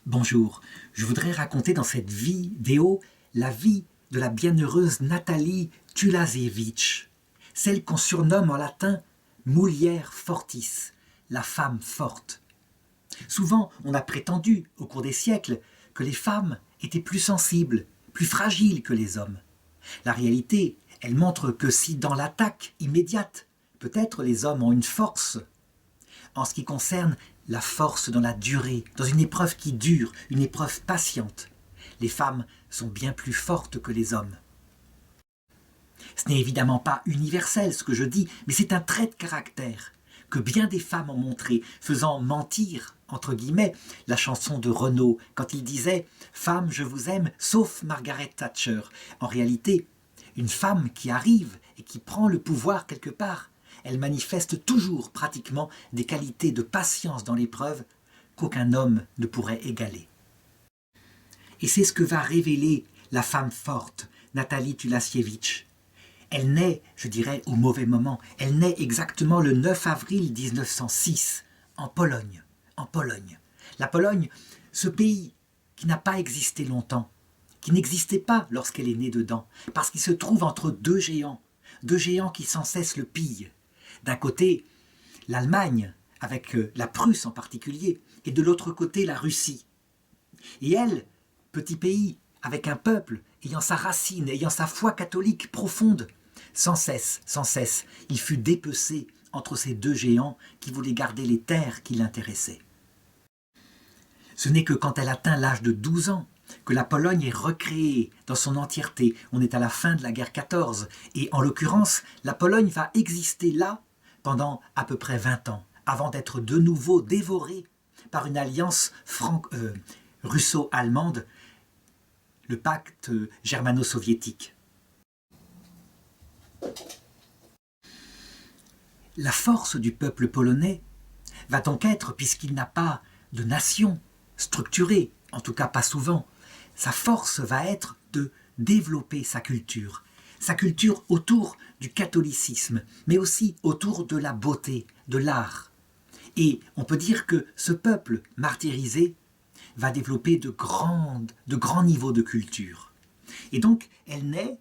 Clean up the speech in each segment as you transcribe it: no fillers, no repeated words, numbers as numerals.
Bonjour, je voudrais raconter dans cette vidéo la vie de la bienheureuse Nathalie Tulasevich, celle qu'on surnomme en latin Mulier fortis, la femme forte. Souvent, on a prétendu, au cours des siècles, que les femmes étaient plus sensibles, plus fragiles que les hommes. La réalité, elle montre que si dans l'attaque immédiate, peut-être les hommes ont une force, en ce qui concerne la force dans la durée, dans une épreuve qui dure, une épreuve patiente, les femmes sont bien plus fortes que les hommes. Ce n'est évidemment pas universel ce que je dis, mais c'est un trait de caractère que bien des femmes ont montré, faisant mentir, entre guillemets, la chanson de Renaud, quand il disait « Femme, je vous aime, sauf Margaret Thatcher ». En réalité, une femme qui arrive et qui prend le pouvoir quelque part, elle manifeste toujours pratiquement des qualités de patience dans l'épreuve qu'aucun homme ne pourrait égaler. Et c'est ce que va révéler la femme forte, Nathalie Tulasevich. Elle naît, je dirais, au mauvais moment. Elle naît exactement le 9 avril 1906, en Pologne. La Pologne, ce pays qui n'a pas existé longtemps, qui n'existait pas lorsqu'elle est née dedans, parce qu'il se trouve entre deux géants qui sans cesse le pillent. D'un côté, l'Allemagne, avec la Prusse en particulier, et de l'autre côté, la Russie. Et elle, petit pays, avec un peuple ayant sa racine, ayant sa foi catholique profonde, sans cesse, il fut dépecé entre ces deux géants qui voulaient garder les terres qui l'intéressaient. Ce n'est que quand elle atteint l'âge de 12 ans que la Pologne est recréée dans son entièreté. On est à la fin de la guerre 14, et en l'occurrence, la Pologne va exister là pendant à peu près 20 ans, avant d'être de nouveau dévorée par une alliance russo-allemande, le pacte germano-soviétique. La force du peuple polonais va donc être, puisqu'il n'a pas de nation structurée, en tout cas pas souvent, sa force va être de développer sa culture autour du catholicisme, mais aussi autour de la beauté, de l'art. Et on peut dire que ce peuple martyrisé va développer de grands niveaux de culture. Et donc, elle naît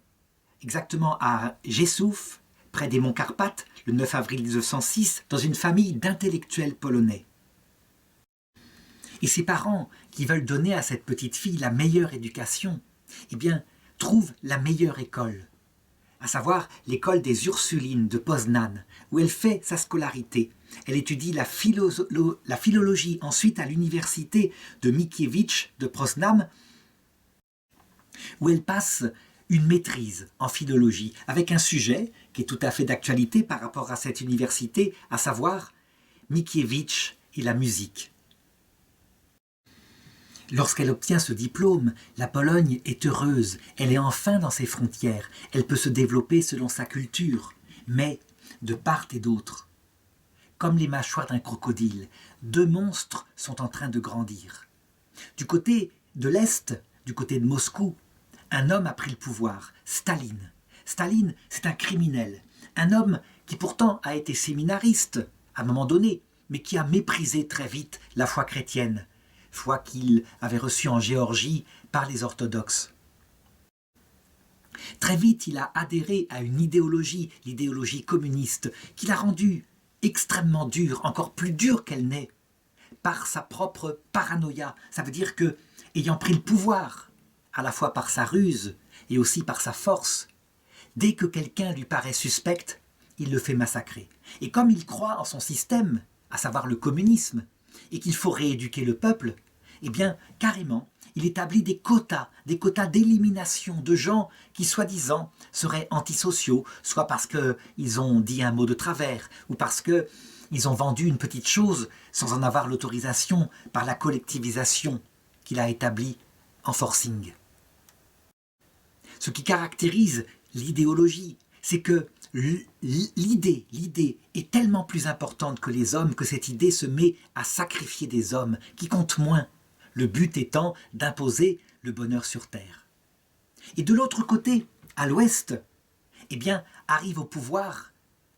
exactement à Rzeszów, près des monts Carpates, le 9 avril 1906, dans une famille d'intellectuels polonais. Et ses parents, qui veulent donner à cette petite fille la meilleure éducation, eh bien, trouvent la meilleure école, à savoir l'école des Ursulines de Poznań, où elle fait sa scolarité. Elle étudie la philologie ensuite à l'université de Mickiewicz de Poznań, où elle passe une maîtrise en philologie, avec un sujet qui est tout à fait d'actualité par rapport à cette université, à savoir Mickiewicz et la musique. Lorsqu'elle obtient ce diplôme, la Pologne est heureuse, elle est enfin dans ses frontières, elle peut se développer selon sa culture, mais de part et d'autre. Comme les mâchoires d'un crocodile, deux monstres sont en train de grandir. Du côté de l'Est, du côté de Moscou, un homme a pris le pouvoir, Staline. Staline, c'est un criminel, un homme qui pourtant a été séminariste à un moment donné, mais qui a méprisé très vite la foi chrétienne, foi qu'il avait reçue en Géorgie par les orthodoxes. Très vite, il a adhéré à une idéologie, l'idéologie communiste, qui l'a rendue extrêmement dure, encore plus dure qu'elle n'est, par sa propre paranoïa. Ça veut dire que, ayant pris le pouvoir, à la fois par sa ruse et aussi par sa force, dès que quelqu'un lui paraît suspect, il le fait massacrer. Et comme il croit en son système, à savoir le communisme, et qu'il faut rééduquer le peuple, eh bien, carrément, il établit des quotas d'élimination de gens qui, soi-disant, seraient antisociaux, soit parce qu'ils ont dit un mot de travers, ou parce qu'ils ont vendu une petite chose sans en avoir l'autorisation par la collectivisation qu'il a établie en forcing. Ce qui caractérise l'idéologie, c'est que l'idée est tellement plus importante que les hommes que cette idée se met à sacrifier des hommes qui comptent moins, le but étant d'imposer le bonheur sur terre. Et de l'autre côté, à l'ouest, eh bien, arrive au pouvoir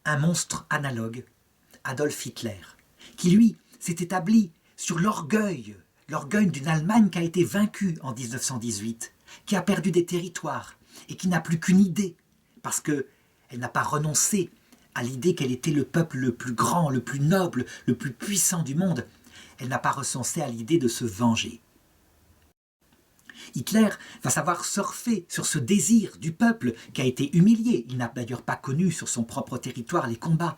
un monstre analogue, Adolf Hitler, qui lui s'est établi sur l'orgueil l'orgueil d'une Allemagne qui a été vaincue en 1918, qui a perdu des territoires et qui n'a plus qu'une idée, parce qu'elle n'a pas renoncé à l'idée qu'elle était le peuple le plus grand, le plus noble, le plus puissant du monde. Elle n'a pas renoncé à l'idée de se venger. Hitler va savoir surfer sur ce désir du peuple qui a été humilié. Il n'a d'ailleurs pas connu sur son propre territoire les combats.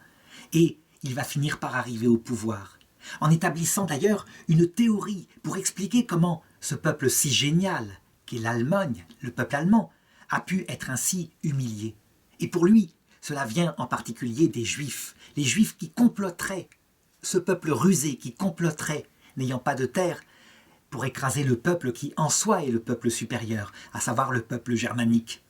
Et il va finir par arriver au pouvoir, en établissant d'ailleurs une théorie pour expliquer comment ce peuple si génial, qu'est l'Allemagne, le peuple allemand, a pu être ainsi humilié. Et pour lui, cela vient en particulier des Juifs, les Juifs qui comploteraient, ce peuple rusé qui comploterait, n'ayant pas de terre, pour écraser le peuple qui en soi est le peuple supérieur, à savoir le peuple germanique.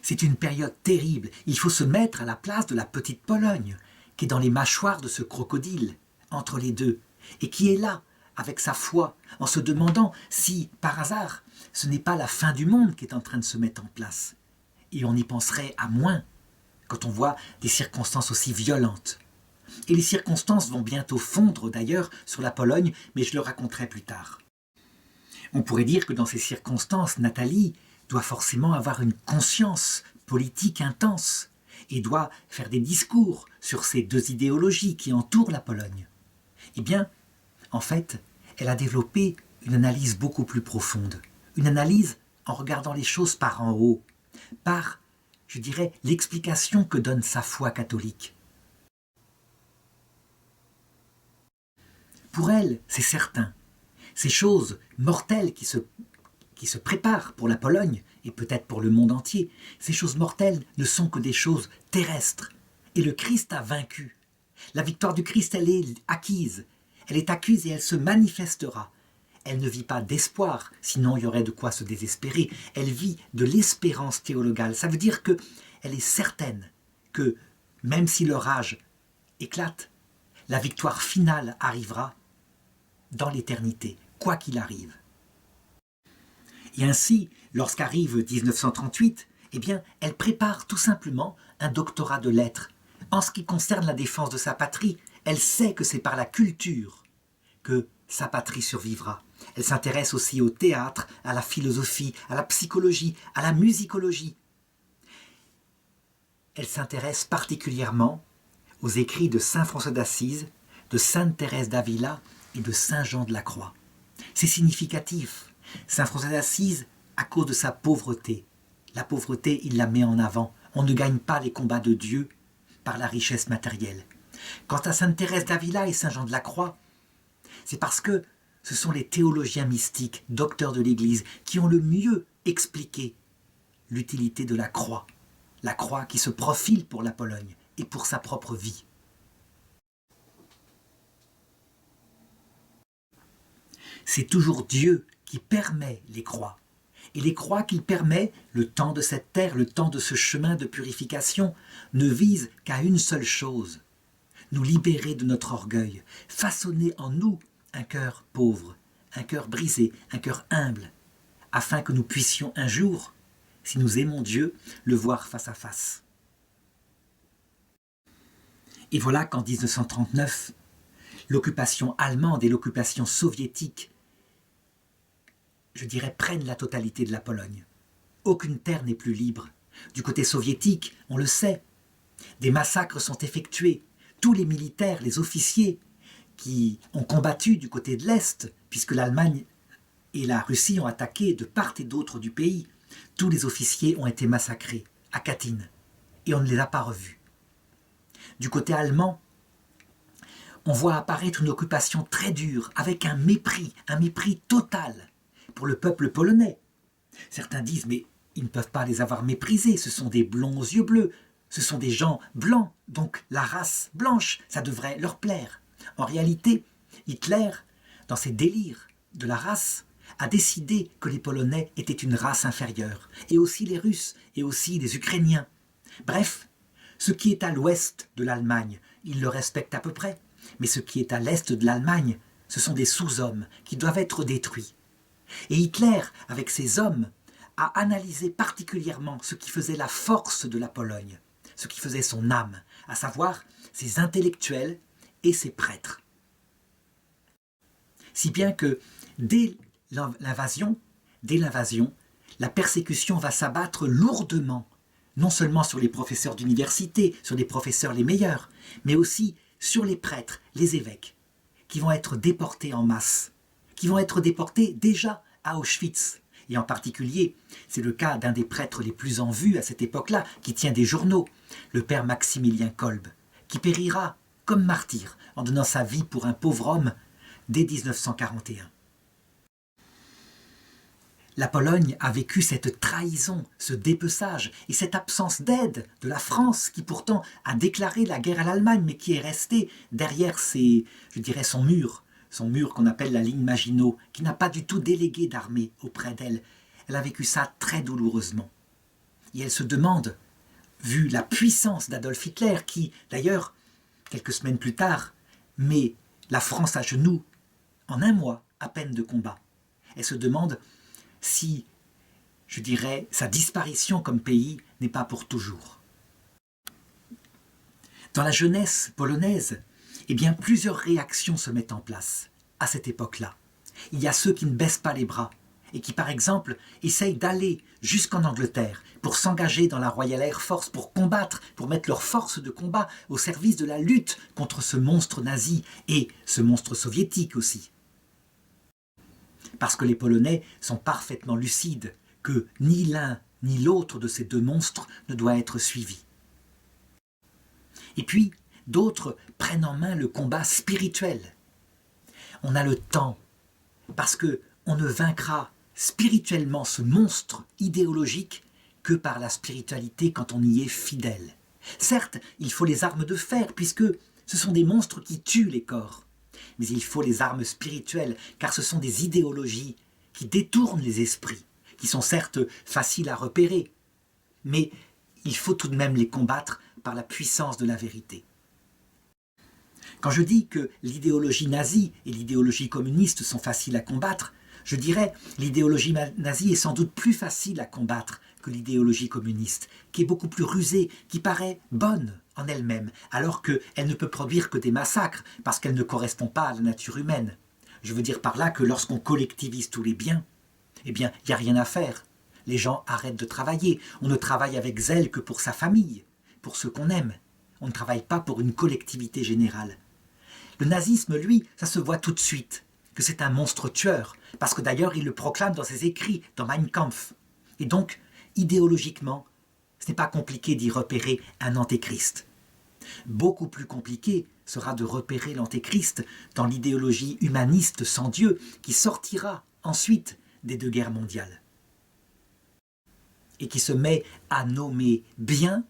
C'est une période terrible, il faut se mettre à la place de la petite Pologne, qui est dans les mâchoires de ce crocodile, entre les deux, et qui est là, avec sa foi, en se demandant si, par hasard, ce n'est pas la fin du monde qui est en train de se mettre en place. Et on y penserait à moins, quand on voit des circonstances aussi violentes. Et les circonstances vont bientôt fondre d'ailleurs sur la Pologne, mais je le raconterai plus tard. On pourrait dire que dans ces circonstances, Nathalie doit forcément avoir une conscience politique intense et doit faire des discours sur ces deux idéologies qui entourent la Pologne. Eh bien, en fait, elle a développé une analyse beaucoup plus profonde, une analyse en regardant les choses par en haut, par, je dirais, l'explication que donne sa foi catholique. Pour elle, c'est certain, ces choses mortelles qui se préparent pour la Pologne et peut-être pour le monde entier, ces choses mortelles ne sont que des choses terrestres. Et le Christ a vaincu. La victoire du Christ, elle est acquise. Elle est acquise et elle se manifestera. Elle ne vit pas d'espoir, sinon il y aurait de quoi se désespérer. Elle vit de l'espérance théologale. Ça veut dire qu'elle est certaine que, même si l'orage éclate, la victoire finale arrivera dans l'éternité, quoi qu'il arrive. Et ainsi, lorsqu'arrive 1938, eh bien, elle prépare tout simplement un doctorat de lettres. En ce qui concerne la défense de sa patrie, elle sait que c'est par la culture que sa patrie survivra. Elle s'intéresse aussi au théâtre, à la philosophie, à la psychologie, à la musicologie. Elle s'intéresse particulièrement aux écrits de saint François d'Assise, de sainte Thérèse d'Avila et de saint Jean de la Croix. C'est significatif. Saint François d'Assise, à cause de sa pauvreté, la pauvreté, il la met en avant. On ne gagne pas les combats de Dieu par la richesse matérielle. Quant à sainte Thérèse d'Avila et saint Jean de la Croix, c'est parce que ce sont les théologiens mystiques, docteurs de l'Église, qui ont le mieux expliqué l'utilité de la croix qui se profile pour la Pologne et pour sa propre vie. C'est toujours Dieu qui permet les croix. Et les croix qu'il permet, le temps de cette terre, le temps de ce chemin de purification, ne visent qu'à une seule chose, nous libérer de notre orgueil, façonner en nous un cœur pauvre, un cœur brisé, un cœur humble, afin que nous puissions un jour, si nous aimons Dieu, le voir face à face. Et voilà qu'en 1939, l'occupation allemande et l'occupation soviétique, je dirais, prennent la totalité de la Pologne. Aucune terre n'est plus libre. Du côté soviétique, on le sait, des massacres sont effectués. Tous les militaires, les officiers qui ont combattu du côté de l'Est, puisque l'Allemagne et la Russie ont attaqué de part et d'autre du pays, tous les officiers ont été massacrés à Katyn et on ne les a pas revus. Du côté allemand, on voit apparaître une occupation très dure, avec un mépris total pour le peuple polonais. Certains disent, mais ils ne peuvent pas les avoir méprisés, ce sont des blonds aux yeux bleus, ce sont des gens blancs, donc la race blanche, ça devrait leur plaire. En réalité, Hitler, dans ses délires de la race, a décidé que les Polonais étaient une race inférieure, et aussi les Russes, et aussi les Ukrainiens. Bref, ce qui est à l'ouest de l'Allemagne, il le respecte à peu près, mais ce qui est à l'est de l'Allemagne, ce sont des sous-hommes qui doivent être détruits. Et Hitler, avec ses hommes, a analysé particulièrement ce qui faisait la force de la Pologne, ce qui faisait son âme, à savoir ses intellectuels et ses prêtres. si bien que dès l'invasion, la persécution va s'abattre lourdement, non seulement sur les professeurs d'université, sur les professeurs les meilleurs, mais aussi sur les prêtres, les évêques, qui vont être déportés en masse, qui vont être déportés déjà à Auschwitz. Et en particulier, c'est le cas d'un des prêtres les plus en vue à cette époque-là, qui tient des journaux, le père Maximilien Kolbe, qui périra comme martyr en donnant sa vie pour un pauvre homme dès 1941. La Pologne a vécu cette trahison, ce dépeçage et cette absence d'aide de la France qui pourtant a déclaré la guerre à l'Allemagne mais qui est restée derrière son mur qu'on appelle la ligne Maginot, qui n'a pas du tout délégué d'armée auprès d'elle. Elle a vécu ça très douloureusement. Et elle se demande, vu la puissance d'Adolf Hitler qui, d'ailleurs, quelques semaines plus tard, met la France à genoux en un mois à peine de combat, elle se demande si, sa disparition comme pays n'est pas pour toujours. Dans la jeunesse polonaise, plusieurs réactions se mettent en place à cette époque-là. Il y a ceux qui ne baissent pas les bras et qui, par exemple, essayent d'aller jusqu'en Angleterre pour s'engager dans la Royal Air Force, pour combattre, pour mettre leur force de combat au service de la lutte contre ce monstre nazi et ce monstre soviétique aussi. Parce que les Polonais sont parfaitement lucides que ni l'un ni l'autre de ces deux monstres ne doit être suivi. Et puis, d'autres prennent en main le combat spirituel. On a le temps, parce qu'on ne vaincra spirituellement ce monstre idéologique que par la spiritualité quand on y est fidèle. Certes, il faut les armes de fer, puisque ce sont des monstres qui tuent les corps. Mais il faut les armes spirituelles, car ce sont des idéologies qui détournent les esprits, qui sont certes faciles à repérer, mais il faut tout de même les combattre par la puissance de la vérité. Quand je dis que l'idéologie nazie et l'idéologie communiste sont faciles à combattre, je dirais l'idéologie nazie est sans doute plus facile à combattre que l'idéologie communiste, qui est beaucoup plus rusée, qui paraît bonne en elle-même, alors qu'elle ne peut produire que des massacres, parce qu'elle ne correspond pas à la nature humaine. Je veux dire par là que lorsqu'on collectivise tous les biens, il n'y a rien à faire. Les gens arrêtent de travailler. On ne travaille avec zèle que pour sa famille, pour ceux qu'on aime. On ne travaille pas pour une collectivité générale. Le nazisme, lui, ça se voit tout de suite, que c'est un monstre tueur, parce que d'ailleurs il le proclame dans ses écrits, dans Mein Kampf. Et donc, idéologiquement, ce n'est pas compliqué d'y repérer un antéchrist. Beaucoup plus compliqué sera de repérer l'antéchrist dans l'idéologie humaniste sans Dieu qui sortira ensuite des deux guerres mondiales et qui se met à nommer bien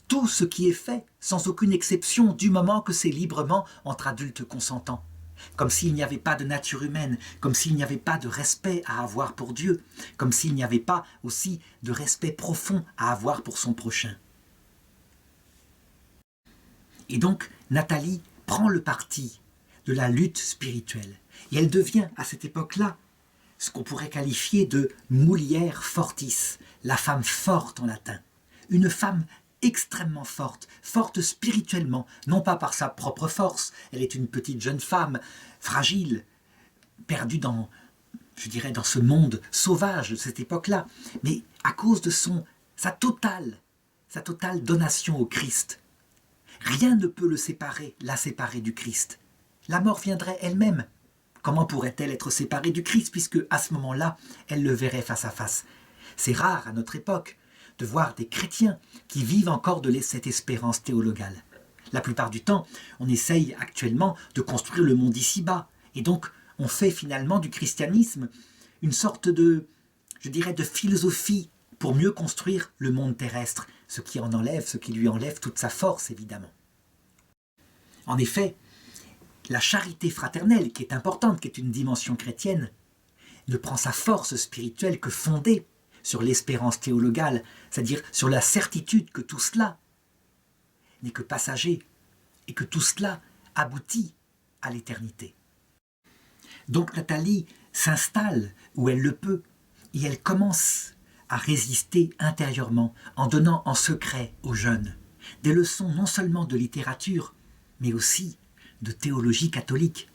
tout ce qui est fait, sans aucune exception, du moment que c'est librement entre adultes consentants. Comme s'il n'y avait pas de nature humaine, comme s'il n'y avait pas de respect à avoir pour Dieu, comme s'il n'y avait pas aussi de respect profond à avoir pour son prochain. Et donc, Nathalie prend le parti de la lutte spirituelle. Et elle devient, à cette époque-là, ce qu'on pourrait qualifier de mulier fortis, la femme forte en latin. Une femme extrêmement forte, forte spirituellement, non pas par sa propre force, elle est une petite jeune femme, fragile, perdue dans ce monde sauvage de cette époque-là, mais à cause de sa totale donation au Christ. Rien ne peut la séparer du Christ. La mort viendrait elle-même. Comment pourrait-elle être séparée du Christ, puisque à ce moment-là, elle le verrait face à face? C'est rare à notre époque de voir des chrétiens qui vivent encore de cette espérance théologale. La plupart du temps, on essaye actuellement de construire le monde ici-bas. Et donc, on fait finalement du christianisme une sorte de philosophie pour mieux construire le monde terrestre, ce qui lui enlève toute sa force, évidemment. En effet, la charité fraternelle, qui est importante, qui est une dimension chrétienne, ne prend sa force spirituelle que fondée sur l'espérance théologale, c'est-à-dire sur la certitude que tout cela n'est que passager et que tout cela aboutit à l'éternité. Donc Nathalie s'installe où elle le peut et elle commence à résister intérieurement en donnant en secret aux jeunes des leçons non seulement de littérature mais aussi de théologie catholique.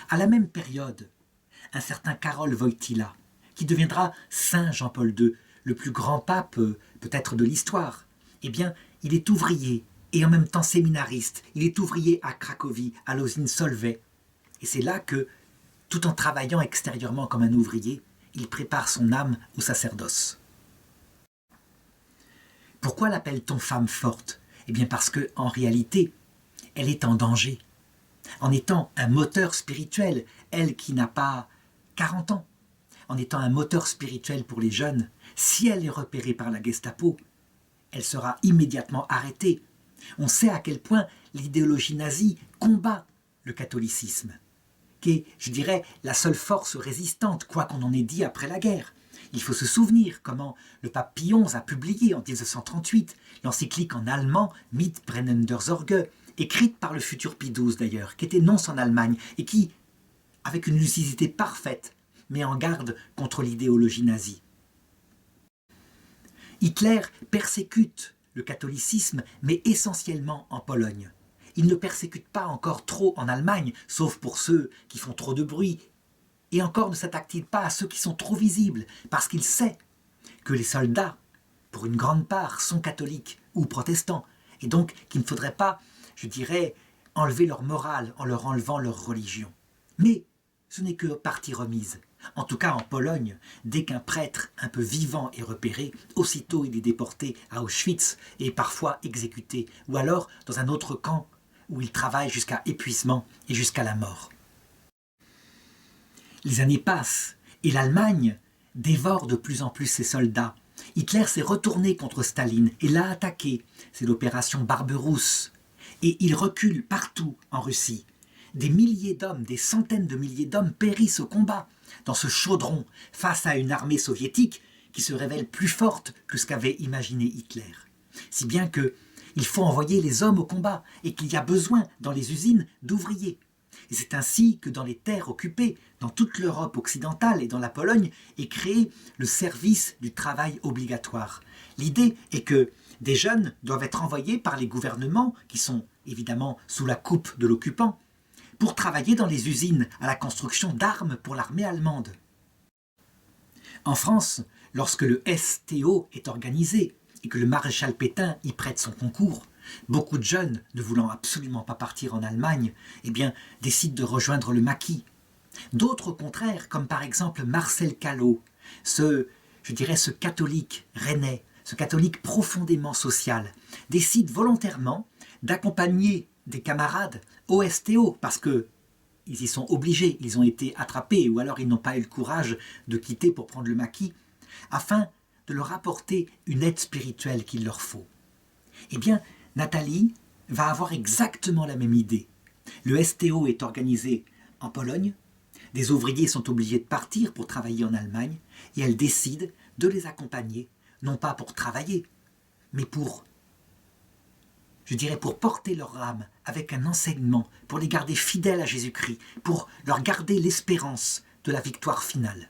À la même période, un certain Karol Wojtyła, qui deviendra Saint Jean-Paul II, le plus grand pape peut-être de l'histoire, eh bien, il est ouvrier et en même temps séminariste. Il est ouvrier à Cracovie, à l'usine Solvay. Et c'est là que, tout en travaillant extérieurement comme un ouvrier, il prépare son âme au sacerdoce. Pourquoi l'appelle-t-on femme forte? Eh bien parce que, en réalité, elle est en danger. En étant un moteur spirituel, elle qui n'a pas 40 ans, en étant un moteur spirituel pour les jeunes, si elle est repérée par la Gestapo, elle sera immédiatement arrêtée. On sait à quel point l'idéologie nazie combat le catholicisme, qui est, je dirais, la seule force résistante, quoi qu'on en ait dit après la guerre. Il faut se souvenir comment le pape Pie XI a publié en 1938 l'encyclique en allemand Mitbrennender Sorge, écrite par le futur Pie XII d'ailleurs, qui était nonce en Allemagne et qui, avec une lucidité parfaite, met en garde contre l'idéologie nazie. Hitler persécute le catholicisme, mais essentiellement en Pologne. Il ne persécute pas encore trop en Allemagne, sauf pour ceux qui font trop de bruit. Et encore ne s'attaque-t-il pas à ceux qui sont trop visibles, parce qu'il sait que les soldats, pour une grande part, sont catholiques ou protestants, et donc qu'il ne faudrait pas, je dirais, enlever leur morale en leur enlevant leur religion. Mais ce n'est que partie remise. En tout cas en Pologne, dès qu'un prêtre un peu vivant est repéré, aussitôt il est déporté à Auschwitz et parfois exécuté, ou alors dans un autre camp où il travaille jusqu'à épuisement et jusqu'à la mort. Les années passent et l'Allemagne dévore de plus en plus ses soldats. Hitler s'est retourné contre Staline et l'a attaqué. C'est l'opération Barberousse. Et il recule partout en Russie. Des milliers d'hommes, des centaines de milliers d'hommes périssent au combat dans ce chaudron face à une armée soviétique qui se révèle plus forte que ce qu'avait imaginé Hitler. Si bien qu'il faut envoyer les hommes au combat et qu'il y a besoin dans les usines d'ouvriers. Et c'est ainsi que dans les terres occupées, dans toute l'Europe occidentale et dans la Pologne, est créé le service du travail obligatoire. L'idée est que des jeunes doivent être envoyés par les gouvernements, qui sont évidemment sous la coupe de l'occupant, pour travailler dans les usines à la construction d'armes pour l'armée allemande. En France, lorsque le STO est organisé et que le maréchal Pétain y prête son concours, beaucoup de jeunes, ne voulant absolument pas partir en Allemagne, eh bien, décident de rejoindre le maquis. D'autres, au contraire, comme par exemple Marcel Callot, ce catholique rennais, ce catholique profondément social, décide volontairement d'accompagner des camarades au STO parce que ils y sont obligés, ils ont été attrapés ou alors ils n'ont pas eu le courage de quitter pour prendre le maquis, afin de leur apporter une aide spirituelle qu'il leur faut. Eh bien, Nathalie va avoir exactement la même idée. Le STO est organisé en Pologne, des ouvriers sont obligés de partir pour travailler en Allemagne et elle décide de les accompagner, non pas pour travailler, mais pour porter leur âme avec un enseignement, pour les garder fidèles à Jésus-Christ, pour leur garder l'espérance de la victoire finale.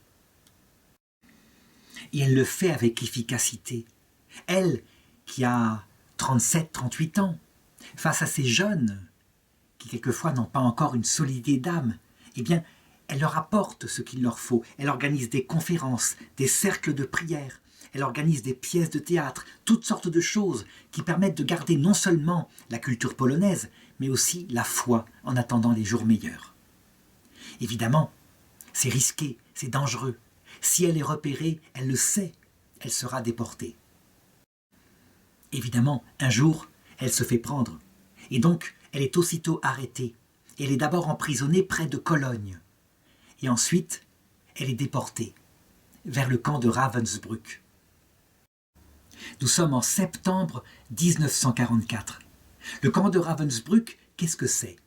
Et elle le fait avec efficacité. Elle, qui a 37, 38 ans, face à ces jeunes qui quelquefois n'ont pas encore une solidité d'âme, eh bien, elle leur apporte ce qu'il leur faut. Elle organise des conférences, des cercles de prière, elle organise des pièces de théâtre, toutes sortes de choses qui permettent de garder non seulement la culture polonaise, mais aussi la foi en attendant les jours meilleurs. Évidemment, c'est risqué, c'est dangereux. Si elle est repérée, elle le sait, elle sera déportée. Évidemment, un jour, elle se fait prendre. Et donc, elle est aussitôt arrêtée. Elle est d'abord emprisonnée près de Cologne. Et ensuite, elle est déportée vers le camp de Ravensbrück. Nous sommes en septembre 1944. Le camp de Ravensbrück, qu'est-ce que c'est ?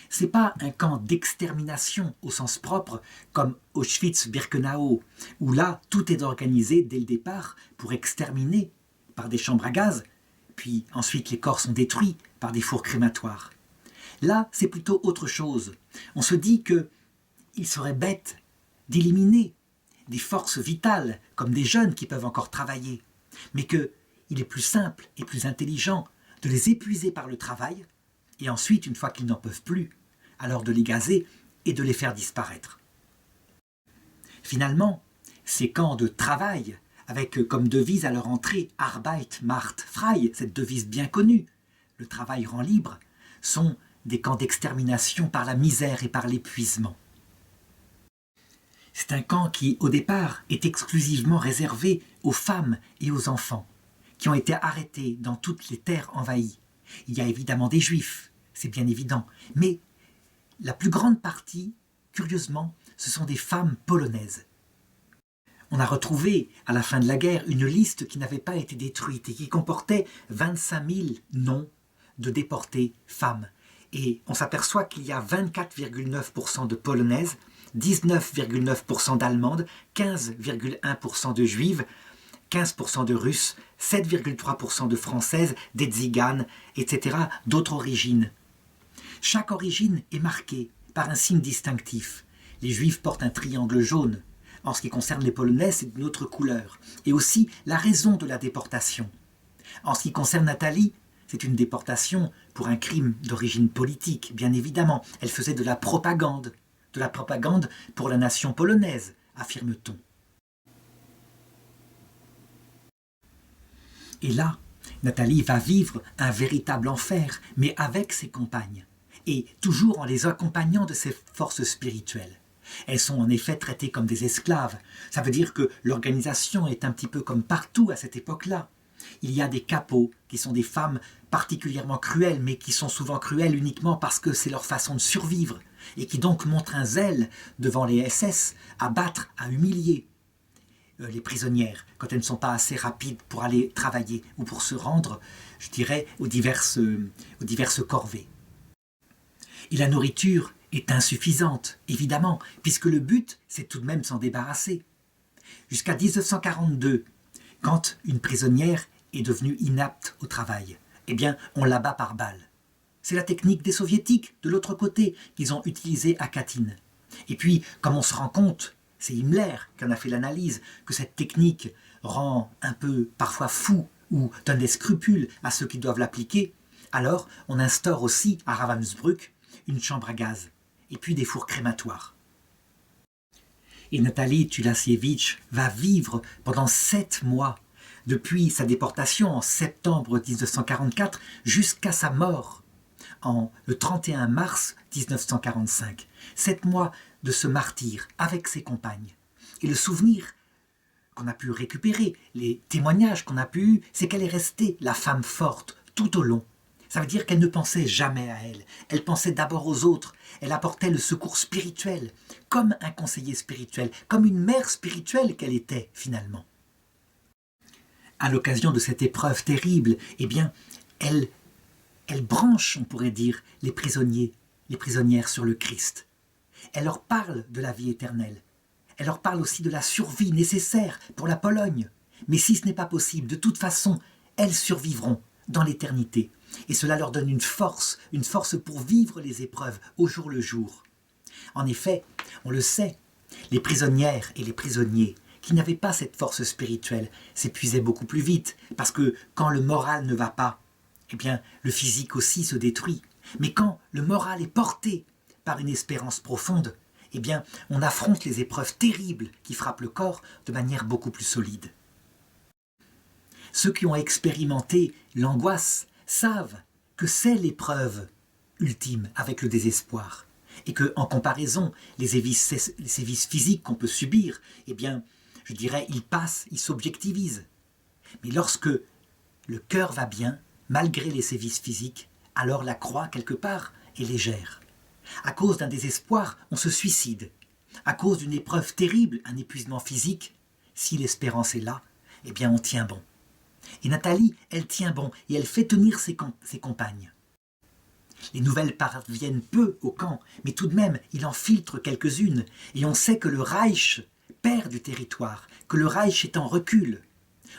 C'est pas un camp d'extermination au sens propre comme Auschwitz-Birkenau, où là, tout est organisé dès le départ pour exterminer par des chambres à gaz, puis ensuite les corps sont détruits par des fours crématoires. Là, c'est plutôt autre chose. On se dit qu'il serait bête d'éliminer des forces vitales, comme des jeunes qui peuvent encore travailler, mais qu'il est plus simple et plus intelligent de les épuiser par le travail, et ensuite, une fois qu'ils n'en peuvent plus, alors de les gazer et de les faire disparaître. Finalement, ces camps de travail, avec comme devise à leur entrée « Arbeit macht frei », cette devise bien connue, le travail rend libre, sont des camps d'extermination par la misère et par l'épuisement. C'est un camp qui, au départ, est exclusivement réservé aux femmes et aux enfants, qui ont été arrêtés dans toutes les terres envahies. Il y a évidemment des juifs, c'est bien évident, mais la plus grande partie, curieusement, ce sont des femmes polonaises. On a retrouvé, à la fin de la guerre, une liste qui n'avait pas été détruite et qui comportait 25 000 noms de déportés femmes. Et on s'aperçoit qu'il y a 24,9% de Polonaises, 19,9% d'Allemandes, 15,1% de Juives, 15% de Russes, 7,3% de Françaises, des Tziganes, etc., d'autres origines. Chaque origine est marquée par un signe distinctif. Les Juifs portent un triangle jaune. En ce qui concerne les Polonais, c'est d'une autre couleur. Et aussi la raison de la déportation. En ce qui concerne Nathalie, c'est une déportation pour un crime d'origine politique, bien évidemment. Elle faisait de la propagande pour la nation polonaise, affirme-t-on. Et là, Nathalie va vivre un véritable enfer, mais avec ses compagnes, et toujours en les accompagnant de ses forces spirituelles. Elles sont en effet traitées comme des esclaves. Ça veut dire que l'organisation est un petit peu comme partout à cette époque-là. Il y a des capos qui sont des femmes particulièrement cruelles, mais qui sont souvent cruelles uniquement parce que c'est leur façon de survivre, et qui donc montrent un zèle devant les SS à battre, à humilier les prisonnières quand elles ne sont pas assez rapides pour aller travailler ou pour se rendre, je dirais, aux diverses corvées. Et la nourriture est insuffisante, évidemment, puisque le but, c'est tout de même de s'en débarrasser. Jusqu'à 1942, quand une prisonnière est devenue inapte au travail, eh bien, on l'abat par balle. C'est la technique des soviétiques, de l'autre côté, qu'ils ont utilisée à Katyn. Et puis, comme on se rend compte, c'est Himmler qui en a fait l'analyse, que cette technique rend un peu parfois fou ou donne des scrupules à ceux qui doivent l'appliquer, alors on instaure aussi à Ravensbrück une chambre à gaz et puis des fours crématoires. Et Nathalie Tulasiewicz va vivre pendant 7 mois, depuis sa déportation en septembre 1944 jusqu'à sa mort le 31 mars 1945. 7 mois de ce martyre avec ses compagnes. Et le souvenir qu'on a pu récupérer, les témoignages qu'on a pu eus, c'est qu'elle est restée la femme forte tout au long. Ça veut dire qu'elle ne pensait jamais à elle. Elle pensait d'abord aux autres. Elle apportait le secours spirituel, comme un conseiller spirituel, comme une mère spirituelle qu'elle était finalement. À l'occasion de cette épreuve terrible, eh bien, elle branche, on pourrait dire, les prisonnières sur le Christ. Elle leur parle de la vie éternelle. Elle leur parle aussi de la survie nécessaire pour la Pologne. Mais si ce n'est pas possible, de toute façon, elles survivront dans l'éternité. Et cela leur donne une force pour vivre les épreuves au jour le jour. En effet, on le sait, les prisonnières et les prisonniers qui n'avaient pas cette force spirituelle s'épuisaient beaucoup plus vite, parce que quand le moral ne va pas, eh bien, le physique aussi se détruit. Mais quand le moral est porté par une espérance profonde, eh bien, on affronte les épreuves terribles qui frappent le corps de manière beaucoup plus solide. Ceux qui ont expérimenté l'angoisse savent que c'est l'épreuve ultime avec le désespoir et que, en comparaison, les sévices physiques qu'on peut subir, eh bien, je dirais, ils passent, ils s'objectivisent. Mais lorsque le cœur va bien, malgré les sévices physiques, alors la croix, quelque part, est légère. À cause d'un désespoir, on se suicide. À cause d'une épreuve terrible, un épuisement physique, si l'espérance est là, eh bien on tient bon. Et Nathalie, elle tient bon et elle fait tenir ses compagnes. Les nouvelles parviennent peu au camp, mais tout de même, il en filtre quelques-unes. Et on sait que le Reich perd du territoire, que le Reich est en recul.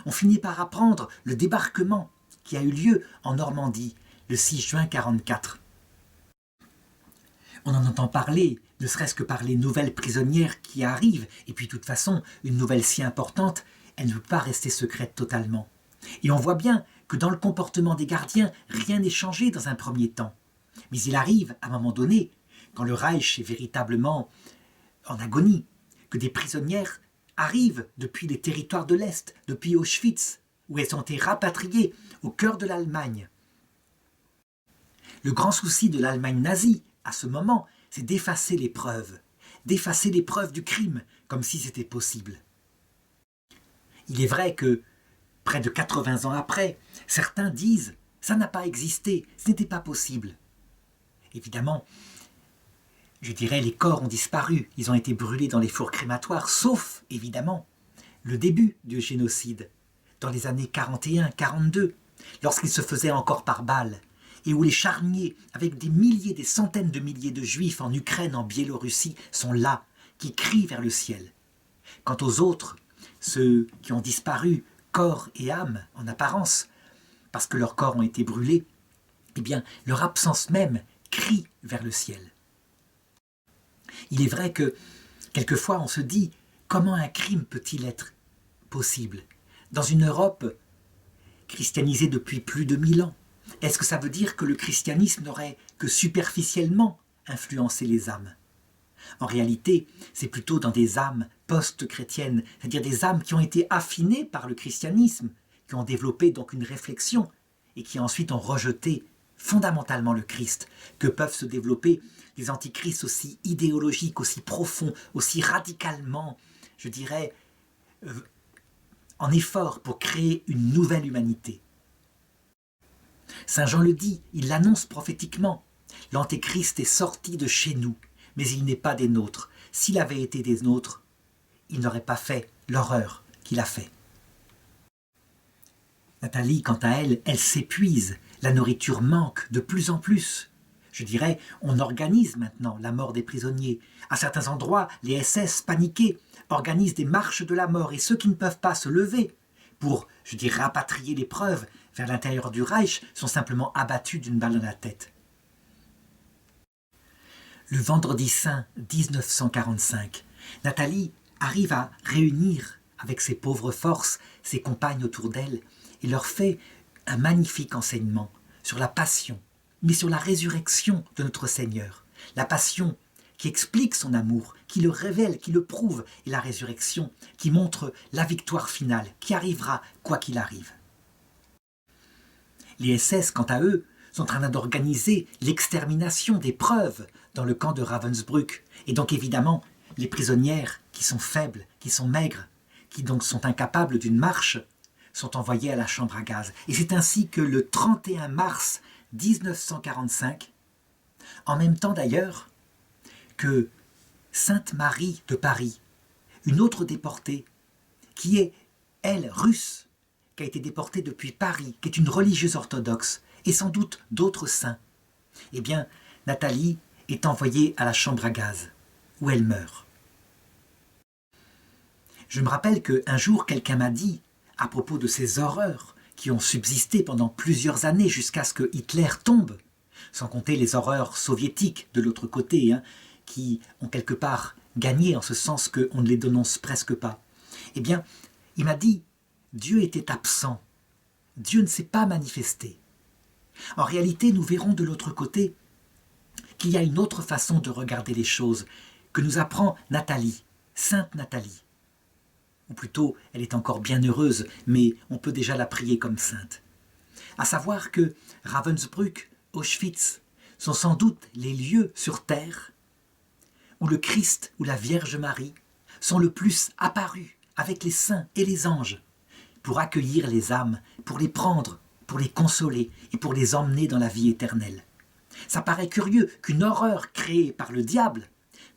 On finit par apprendre le débarquement qui a eu lieu en Normandie le 6 juin 1944. On en entend parler, ne serait-ce que par les nouvelles prisonnières qui arrivent, et puis de toute façon, une nouvelle si importante, elle ne peut pas rester secrète totalement. Et on voit bien que dans le comportement des gardiens, rien n'est changé dans un premier temps. Mais il arrive, à un moment donné, quand le Reich est véritablement en agonie, que des prisonnières arrivent depuis les territoires de l'Est, depuis Auschwitz, où elles ont été rapatriées au cœur de l'Allemagne. Le grand souci de l'Allemagne nazie, à ce moment, c'est d'effacer les preuves du crime, comme si c'était possible. Il est vrai que, près de 80 ans après, certains disent « ça n'a pas existé, ce n'était pas possible ». Évidemment, je dirais les corps ont disparu, ils ont été brûlés dans les fours crématoires, sauf, évidemment, le début du génocide, dans les années 41-42, lorsqu'il se faisait encore par balles, et où les charniers, avec des milliers, des centaines de milliers de juifs en Ukraine, en Biélorussie, sont là, qui crient vers le ciel. Quant aux autres, ceux qui ont disparu, corps et âme, en apparence, parce que leurs corps ont été brûlés, eh bien, leur absence même crie vers le ciel. Il est vrai que, quelquefois, on se dit, comment un crime peut-il être possible dans une Europe christianisée depuis plus de 1000 ans? Est-ce que ça veut dire que le christianisme n'aurait que superficiellement influencé les âmes? En réalité, c'est plutôt dans des âmes post-chrétiennes, c'est-à-dire des âmes qui ont été affinées par le christianisme, qui ont développé donc une réflexion et qui ensuite ont rejeté fondamentalement le Christ, que peuvent se développer des antichrists aussi idéologiques, aussi profonds, aussi radicalement, je dirais, en effort pour créer une nouvelle humanité. Saint Jean le dit, il l'annonce prophétiquement. L'antéchrist est sorti de chez nous, mais il n'est pas des nôtres. S'il avait été des nôtres, il n'aurait pas fait l'horreur qu'il a fait. Nathalie, quant à elle, elle s'épuise. La nourriture manque de plus en plus. Je dirais, on organise maintenant la mort des prisonniers. À certains endroits, les SS, paniqués, organisent des marches de la mort et ceux qui ne peuvent pas se lever pour, je dirais, rapatrier les preuves vers l'intérieur du Reich sont simplement abattus d'une balle dans la tête. Le vendredi saint 1945, Nathalie arrive à réunir avec ses pauvres forces ses compagnes autour d'elle et leur fait un magnifique enseignement sur la passion, mais sur la résurrection de notre Seigneur. La passion qui explique son amour, qui le révèle, qui le prouve, et la résurrection qui montre la victoire finale, qui arrivera quoi qu'il arrive. Les SS, quant à eux, sont en train d'organiser l'extermination des preuves dans le camp de Ravensbrück. Et donc évidemment, les prisonnières qui sont faibles, qui sont maigres, qui donc sont incapables d'une marche, sont envoyées à la chambre à gaz. Et c'est ainsi que le 31 mars 1945, en même temps d'ailleurs que Sainte Marie de Paris, une autre déportée, qui est, elle, russe, qui a été déportée depuis Paris, qui est une religieuse orthodoxe, et sans doute d'autres saints, eh bien, Nathalie est envoyée à la chambre à gaz, où elle meurt. Je me rappelle qu'un jour, quelqu'un m'a dit, à propos de ces horreurs qui ont subsisté pendant plusieurs années jusqu'à ce que Hitler tombe, sans compter les horreurs soviétiques de l'autre côté, qui ont quelque part gagné en ce sens qu'on ne les dénonce presque pas. Eh bien, il m'a dit, Dieu était absent, Dieu ne s'est pas manifesté. En réalité, nous verrons de l'autre côté qu'il y a une autre façon de regarder les choses, que nous apprend Nathalie, Sainte Nathalie. Ou plutôt, elle est encore bien heureuse, mais on peut déjà la prier comme sainte. À savoir que Ravensbrück, Auschwitz, sont sans doute les lieux sur terre où le Christ ou la Vierge Marie sont le plus apparus avec les saints et les anges pour accueillir les âmes, pour les prendre, pour les consoler et pour les emmener dans la vie éternelle. Ça paraît curieux qu'une horreur créée par le diable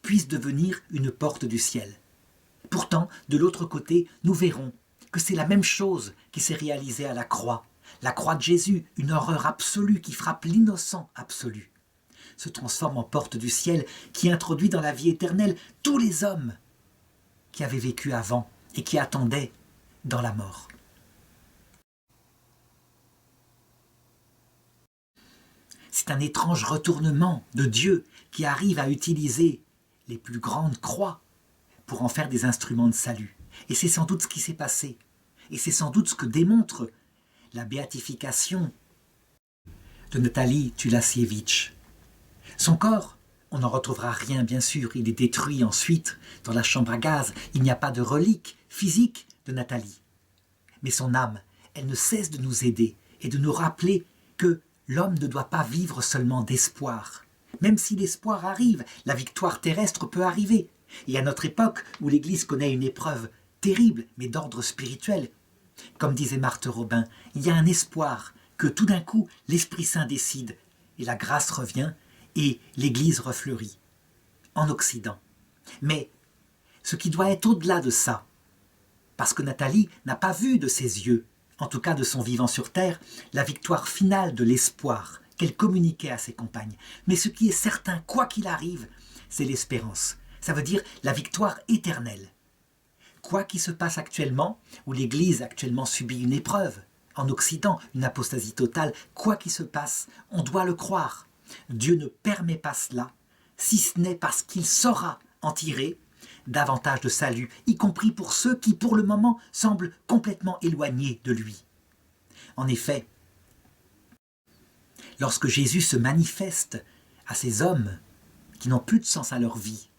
puisse devenir une porte du ciel. Pourtant, de l'autre côté, nous verrons que c'est la même chose qui s'est réalisée à la croix. La croix de Jésus, une horreur absolue qui frappe l'innocent absolu, se transforme en porte du ciel qui introduit dans la vie éternelle tous les hommes qui avaient vécu avant et qui attendaient dans la mort. C'est un étrange retournement de Dieu qui arrive à utiliser les plus grandes croix pour en faire des instruments de salut. Et c'est sans doute ce qui s'est passé. Et c'est sans doute ce que démontre la béatification de Nathalie Tulasiewicz. Son corps On n'en retrouvera rien, bien sûr, il est détruit ensuite dans la chambre à gaz. Il n'y a pas de relique physique de Nathalie. Mais son âme, elle ne cesse de nous aider et de nous rappeler que l'homme ne doit pas vivre seulement d'espoir. Même si l'espoir arrive, la victoire terrestre peut arriver. Et à notre époque, où l'Église connaît une épreuve terrible, mais d'ordre spirituel, comme disait Marthe Robin, il y a un espoir que tout d'un coup, l'Esprit Saint décide, et la grâce revient, et l'Église refleurit, en Occident. Mais ce qui doit être au-delà de ça, parce que Nathalie n'a pas vu de ses yeux, en tout cas de son vivant sur terre, la victoire finale de l'espoir qu'elle communiquait à ses compagnes. Mais ce qui est certain, quoi qu'il arrive, c'est l'espérance. Ça veut dire la victoire éternelle. Quoi qu'il se passe actuellement, où l'Église actuellement subit une épreuve, en Occident, une apostasie totale, quoi qu'il se passe, on doit le croire. Dieu ne permet pas cela, si ce n'est parce qu'il saura en tirer davantage de salut, y compris pour ceux qui, pour le moment, semblent complètement éloignés de lui. En effet, lorsque Jésus se manifeste à ces hommes qui n'ont plus de sens à leur vie,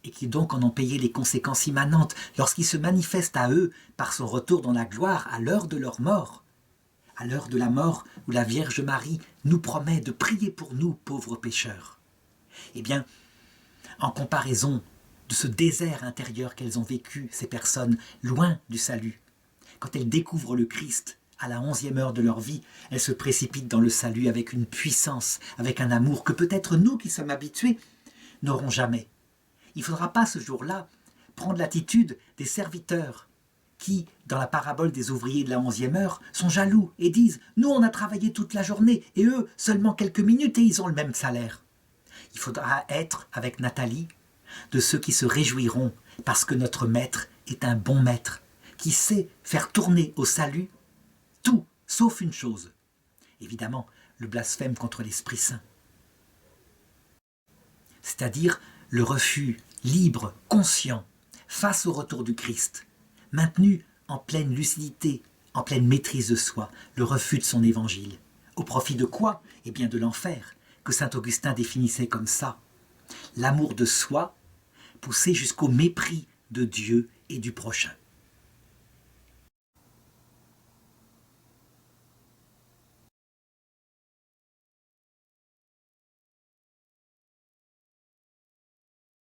et qui donc en ont payé les conséquences immanentes, lorsqu'il se manifeste à eux par son retour dans la gloire à l'heure de leur mort, à l'heure de la mort où la Vierge Marie nous promet de prier pour nous, pauvres pécheurs. Eh bien, en comparaison de ce désert intérieur qu'elles ont vécu, ces personnes, loin du salut, quand elles découvrent le Christ à la 11e heure de leur vie, elles se précipitent dans le salut avec une puissance, avec un amour que peut-être nous qui sommes habitués n'aurons jamais. Il ne faudra pas ce jour-là prendre l'attitude des serviteurs qui, dans la parabole des ouvriers de la 11e heure, sont jaloux et disent « Nous, on a travaillé toute la journée et eux, seulement quelques minutes et ils ont le même salaire. » Il faudra être, avec Nathalie, de ceux qui se réjouiront parce que notre maître est un bon maître qui sait faire tourner au salut tout, sauf une chose. Évidemment, le blasphème contre l'Esprit Saint. C'est-à-dire le refus libre, conscient, face au retour du Christ, maintenu en pleine lucidité, en pleine maîtrise de soi, le refus de son évangile. Au profit de quoi? Eh bien de l'enfer, que saint Augustin définissait comme ça. L'amour de soi poussé jusqu'au mépris de Dieu et du prochain.